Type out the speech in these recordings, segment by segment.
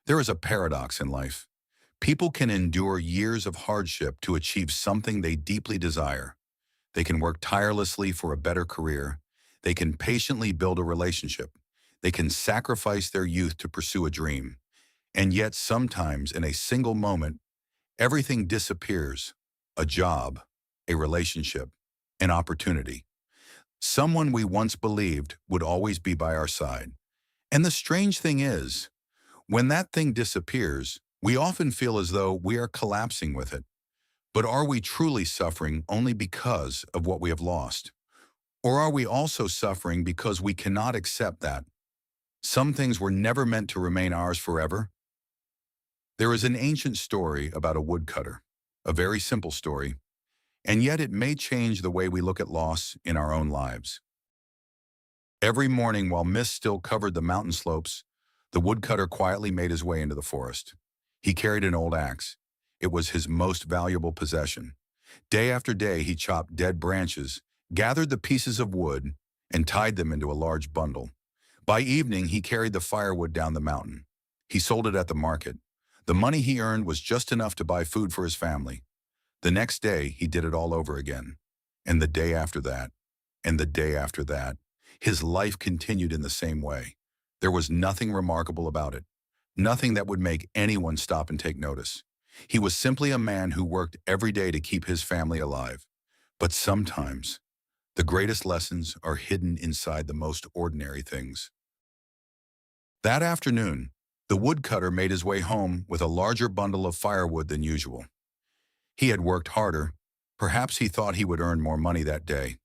There is a paradox in life. People can endure years of hardship to achieve something they deeply desire. They can work tirelessly for a better career. They can patiently build a relationship. They can sacrifice their youth to pursue a dream. And yet sometimes in a single moment, everything disappears. A job, a relationship, an opportunity. Someone we once believed would always be by our side. And the strange thing is, when that thing disappears, we often feel as though we are collapsing with it. But are we truly suffering only because of what we have lost? Or are we also suffering because we cannot accept that some things were never meant to remain ours forever? There is an ancient story about a woodcutter, a very simple story, and yet it may change the way we look at loss in our own lives. Every morning while mist still covered the mountain slopes, the woodcutter quietly made his way into the forest. He carried an old axe. It was his most valuable possession. Day after day he chopped dead branches, gathered the pieces of wood, and tied them into a large bundle. By evening he carried the firewood down the mountain. He sold it at the market. The money he earned was just enough to buy food for his family. The next day he did it all over again. And the day after that, and the day after that. His life continued in the same way. There was nothing remarkable about it, nothing that would make anyone stop and take notice. He was simply a man who worked every day to keep his family alive. But sometimes, the greatest lessons are hidden inside the most ordinary things. That afternoon, the woodcutter made his way home with a larger bundle of firewood than usual. He had worked harder. Perhaps he thought he would earn more money that day.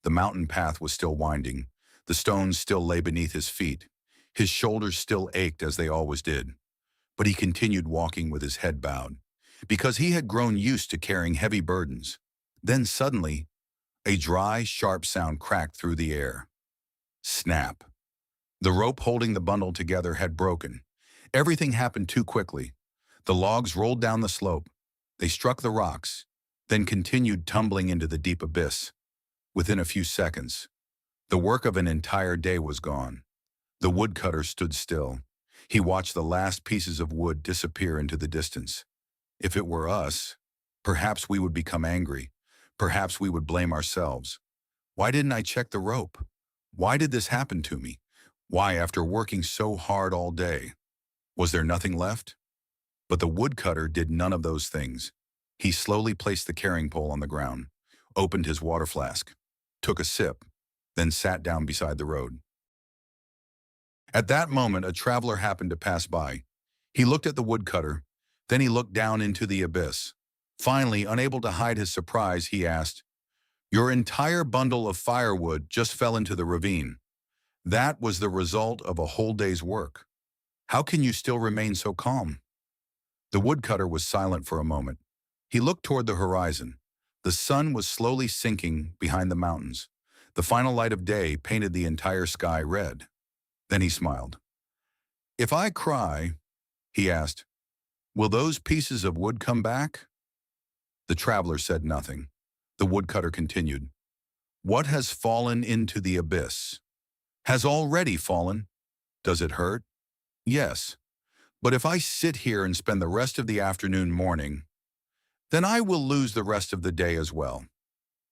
The mountain path was still winding. The stones still lay beneath his feet. His shoulders still ached as they always did. But he continued walking with his head bowed, because he had grown used to carrying heavy burdens. Then suddenly, a dry, sharp sound cracked through the air. Snap. The rope holding the bundle together had broken. Everything happened too quickly. The logs rolled down the slope. They struck the rocks, then continued tumbling into the deep abyss. Within a few seconds, the work of an entire day was gone. The woodcutter stood still. He watched the last pieces of wood disappear into the distance. If it were us, perhaps we would become angry. Perhaps we would blame ourselves. Why didn't I check the rope? Why did this happen to me? Why, after working so hard all day? Was there nothing left? But the woodcutter did none of those things. He slowly placed the carrying pole on the ground, opened his water flask, took a sip, then sat down beside the road. At that moment, a traveler happened to pass by. He looked at the woodcutter, then he looked down into the abyss. Finally, unable to hide his surprise, he asked, "Your entire bundle of firewood just fell into the ravine. That was the result of a whole day's work. How can you still remain so calm?" The woodcutter was silent for a moment. He looked toward the horizon. The sun was slowly sinking behind the mountains. The final light of day painted the entire sky red. Then he smiled. "If I cry," he asked, "will those pieces of wood come back?" The traveler said nothing. The woodcutter continued, "What has fallen into the abyss has already fallen. Does it hurt? Yes. But if I sit here and spend the rest of the afternoon mourning, then I will lose the rest of the day as well."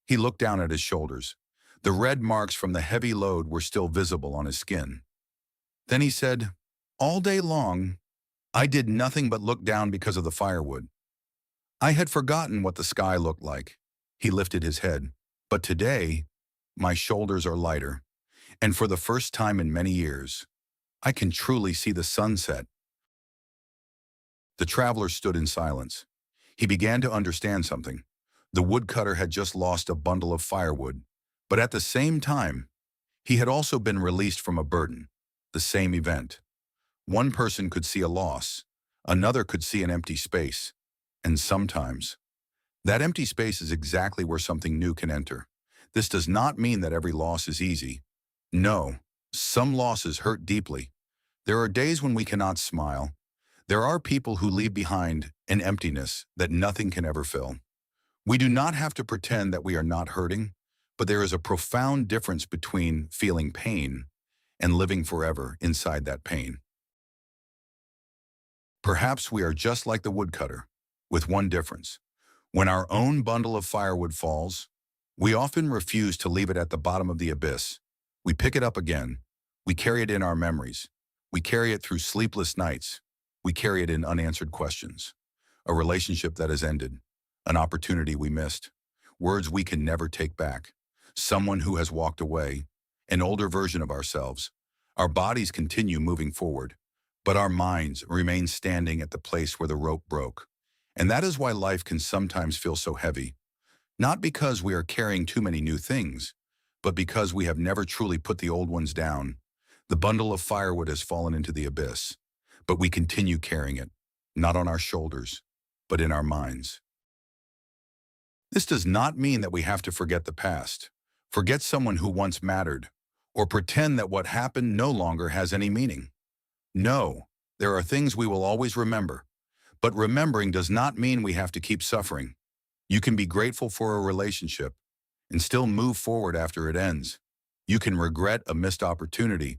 He looked down at his shoulders. The red marks from the heavy load were still visible on his skin. Then he said, "All day long, I did nothing but look down because of the firewood. I had forgotten what the sky looked like." He lifted his head. "But today, my shoulders are lighter, and for the first time in many years, I can truly see the sunset." The traveler stood in silence. He began to understand something. The woodcutter had just lost a bundle of firewood, but at the same time, he had also been released from a burden, the same event. One person could see a loss, another could see an empty space, and sometimes, that empty space is exactly where something new can enter. This does not mean that every loss is easy. No, some losses hurt deeply. There are days when we cannot smile. There are people who leave behind an emptiness that nothing can ever fill. We do not have to pretend that we are not hurting, but there is a profound difference between feeling pain and living forever inside that pain. Perhaps we are just like the woodcutter, with one difference. When our own bundle of firewood falls, we often refuse to leave it at the bottom of the abyss. We pick it up again. We carry it in our memories. We carry it through sleepless nights. We carry it in unanswered questions. A relationship that has ended. An opportunity we missed. Words we can never take back. Someone who has walked away. An older version of ourselves. Our bodies continue moving forward, but our minds remain standing at the place where the rope broke. And that is why life can sometimes feel so heavy. Not because we are carrying too many new things, but because we have never truly put the old ones down. The bundle of firewood has fallen into the abyss, but we continue carrying it, not on our shoulders, but in our minds. This does not mean that we have to forget the past, forget someone who once mattered, or pretend that what happened no longer has any meaning. No, there are things we will always remember, but remembering does not mean we have to keep suffering. You can be grateful for a relationship and still move forward after it ends. You can regret a missed opportunity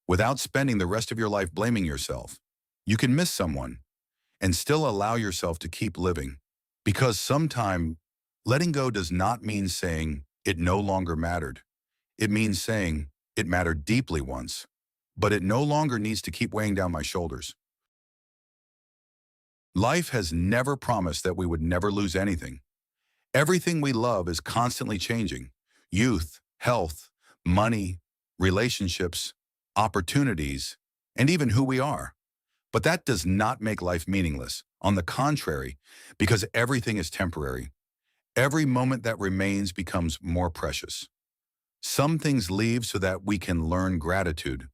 without spending the rest of your life blaming yourself. You can miss someone and still allow yourself to keep living. Because sometimes letting go does not mean saying it no longer mattered. It means saying it mattered deeply once, but it no longer needs to keep weighing down my shoulders. Life has never promised that we would never lose anything. Everything we love is constantly changing. Youth, health, money, relationships, opportunities, and even who we are. But that does not make life meaningless. On the contrary, because everything is temporary, every moment that remains becomes more precious. Some things leave so that we can learn gratitude.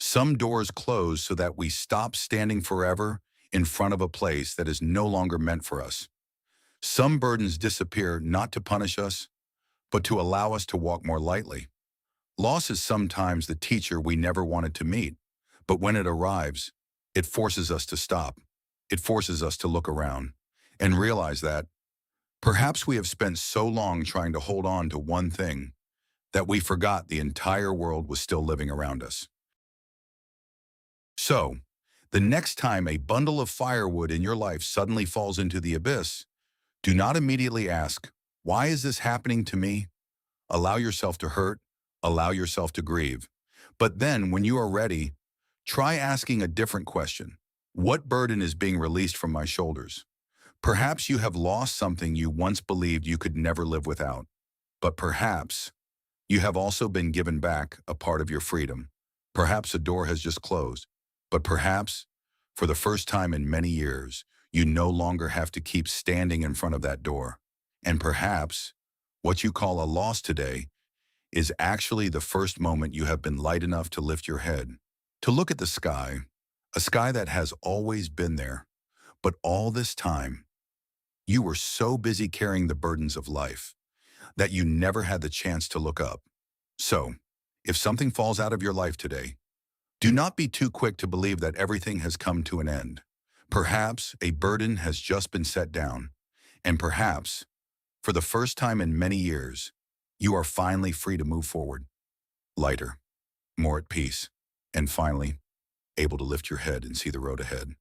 Some doors close so that we stop standing forever in front of a place that is no longer meant for us. Some burdens disappear not to punish us, but to allow us to walk more lightly. Loss is sometimes the teacher we never wanted to meet, but when it arrives, it forces us to stop. It forces us to look around and realize that perhaps we have spent so long trying to hold on to one thing that we forgot the entire world was still living around us. So, the next time a bundle of firewood in your life suddenly falls into the abyss, do not immediately ask, "Why is this happening to me?" Allow yourself to hurt, allow yourself to grieve. But then, when you are ready, try asking a different question. What burden is being released from my shoulders? Perhaps you have lost something you once believed you could never live without. But perhaps you have also been given back a part of your freedom. Perhaps a door has just closed. But perhaps, for the first time in many years, you no longer have to keep standing in front of that door. And perhaps what you call a loss today is actually the first moment you have been light enough to lift your head, to look at the sky, a sky that has always been there. But all this time, you were so busy carrying the burdens of life that you never had the chance to look up. So, if something falls out of your life today, do not be too quick to believe that everything has come to an end. Perhaps a burden has just been set down, and perhaps, for the first time in many years, you are finally free to move forward, lighter, more at peace, and finally, able to lift your head and see the road ahead.